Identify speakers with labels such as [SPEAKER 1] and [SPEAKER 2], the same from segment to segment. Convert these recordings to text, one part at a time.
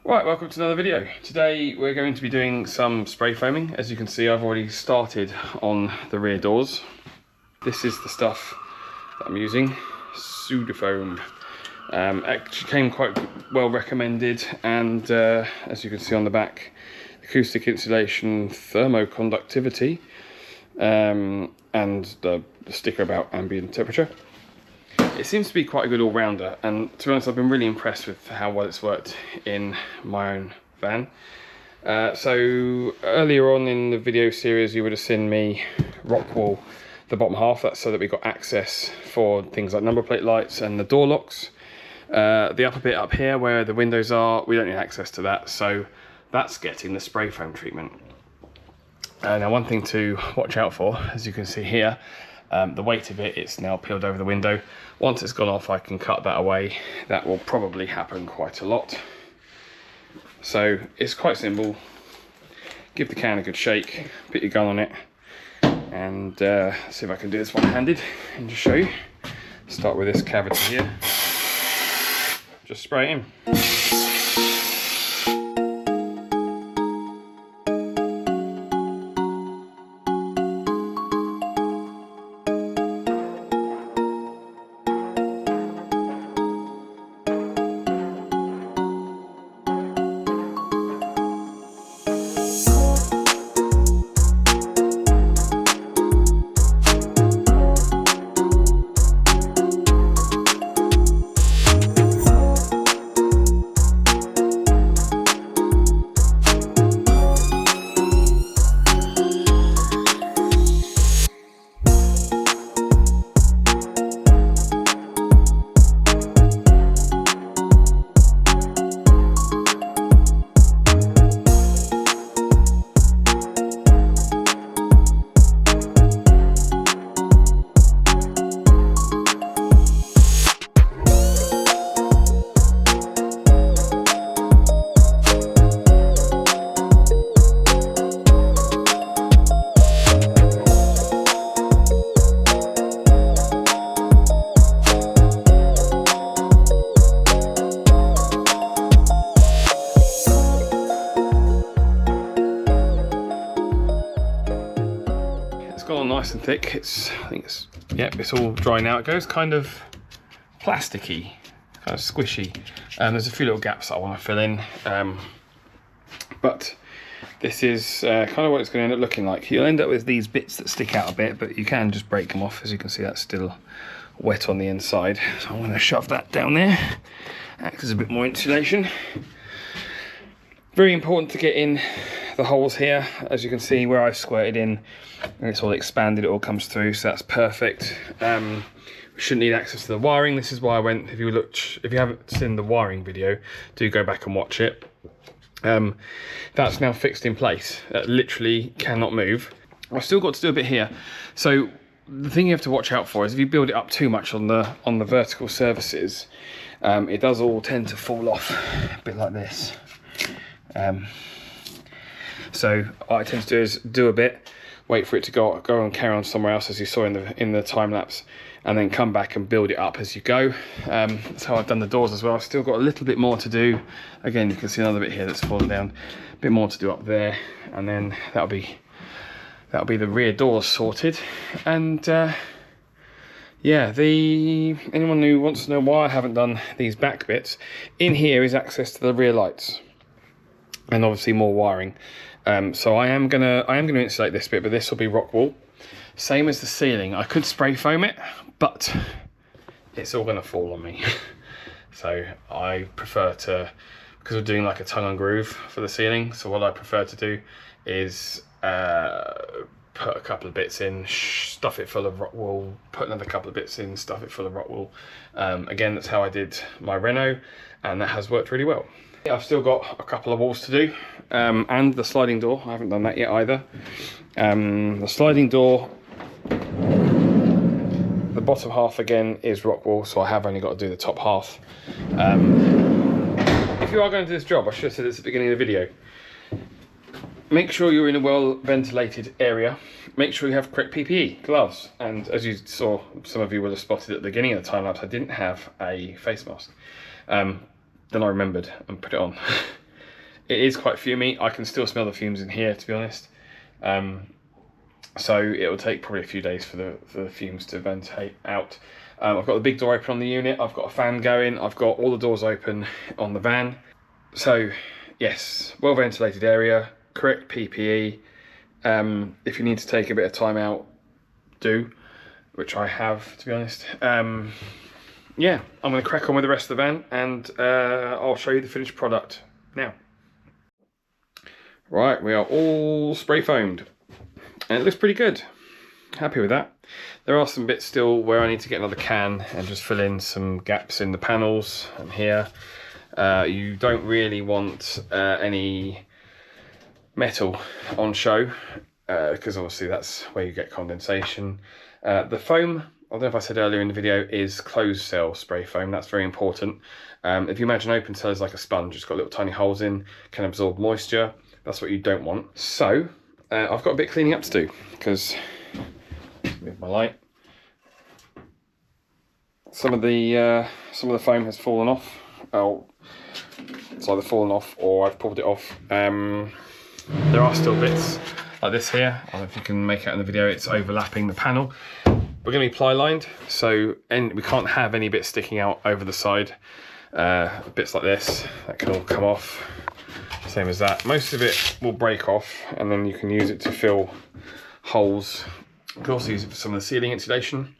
[SPEAKER 1] Right, welcome to another video. Today we're going to be doing some spray foaming. As you can see, I've already started on the rear doors. This is the stuff that I'm using, Pseudofoam. Actually came quite well recommended, and as you can see on the back, acoustic insulation, thermoconductivity, and the sticker about ambient temperature. It seems to be quite a good all-rounder, and to be honest, I've been really impressed with how well it's worked in my own van. So earlier on in the video series, you would have seen me rock wall the bottom half. That's so that we got access for things like number plate lights and the door locks. The upper bit up here where the windows are, we don't need access to that, so that's getting the spray foam treatment. Now one thing to watch out for, as you can see here, the weight of it, it's now peeled over the window. Once it's gone off, I can cut that away. That will probably happen quite a lot. So it's quite simple. Give the can a good shake, put your gun on it, and see if I can do this one-handed and just show you. Start with this cavity here. Just spray it in. It's gone on nice and thick. It's all dry now. It goes kind of plasticky, kind of squishy. There's a few little gaps that I want to fill in, but this is kind of what it's going to end up looking like. You'll end up with these bits that stick out a bit, but you can just break them off. As you can see, that's still wet on the inside, so I'm going to shove that down there. Acts as a bit more insulation. Very important to get in the holes here. As you can see, where I've squirted in and it's all expanded, it all comes through, so that's perfect. We shouldn't need access to the wiring. This is why I went, if you haven't seen the wiring video, do go back and watch it. That's now fixed in place. That literally cannot move. I've still got to do a bit here. So the thing you have to watch out for is if you build it up too much on the vertical surfaces, it does all tend to fall off a bit like this. So what I tend to do is do a bit, wait for it to go and carry on somewhere else, as you saw in the time lapse, and then come back and build it up as you go. That's how I've done the doors as well. I've still got a little bit more to do. Again, you can see another bit here that's fallen down. A bit more to do up there, and then that'll be the rear doors sorted. And yeah, anyone who wants to know why I haven't done these back bits, in here is access to the rear lights, and obviously more wiring. So I am gonna insulate this bit, but this will be rock wool. Same as the ceiling. I could spray foam it, but it's all gonna fall on me. So I prefer to, because we're doing like a tongue and groove for the ceiling, so what I prefer to do is put a couple of bits in, stuff it full of rock wool, put another couple of bits in, stuff it full of rock wool. Again, that's how I did my Renault, and that has worked really well. I've still got a couple of walls to do, and the sliding door. I haven't done that yet either. The sliding door, the bottom half again is rock wool, so I have only got to do the top half. If you are going to do this job, I should have said this at the beginning of the video, make sure you're in a well ventilated area. Make sure you have correct PPE, gloves, and as you saw, some of you will have spotted at the beginning of the time lapse, I didn't have a face mask. Then I remembered and put it on. It is quite fumey. I can still smell the fumes in here, to be honest. So it will take probably a few days for the fumes to ventilate out. I've got the big door open on the unit. I've got a fan going. I've got all the doors open on the van. So yes, well ventilated area, correct PPE. If you need to take a bit of time out, do, which I have, to be honest. Yeah, I'm going to crack on with the rest of the van, and I'll show you the finished product now. Right, we are all spray foamed, and it looks pretty good. Happy with that. There are some bits still where I need to get another can and just fill in some gaps in the panels and here. You don't really want any metal on show, because obviously that's where you get condensation. The foam, I don't know if I said earlier in the video, is closed cell spray foam. That's very important. If you imagine open cell is like a sponge, it's got little tiny holes in, can absorb moisture. That's what you don't want. So I've got a bit of cleaning up to do, because with my light, some of the foam has fallen off. Oh, it's either fallen off or I've pulled it off. There are still bits like this here. I don't know if you can make it out in the video. It's overlapping the panel. We're going to be ply lined, so we can't have any bits sticking out over the side. Bits like this, that can all come off. Same as that. Most of it will break off, and then you can use it to fill holes. You can also use it for some of the ceiling insulation.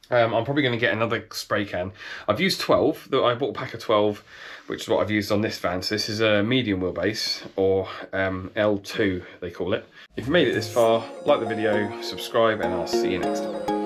[SPEAKER 1] I'm probably going to get another spray can. I've used 12. I bought a pack of 12, which is what I've used on this van. So this is a medium wheelbase, or L2 they call it. If you made it this far, like the video, subscribe, and I'll see you next time.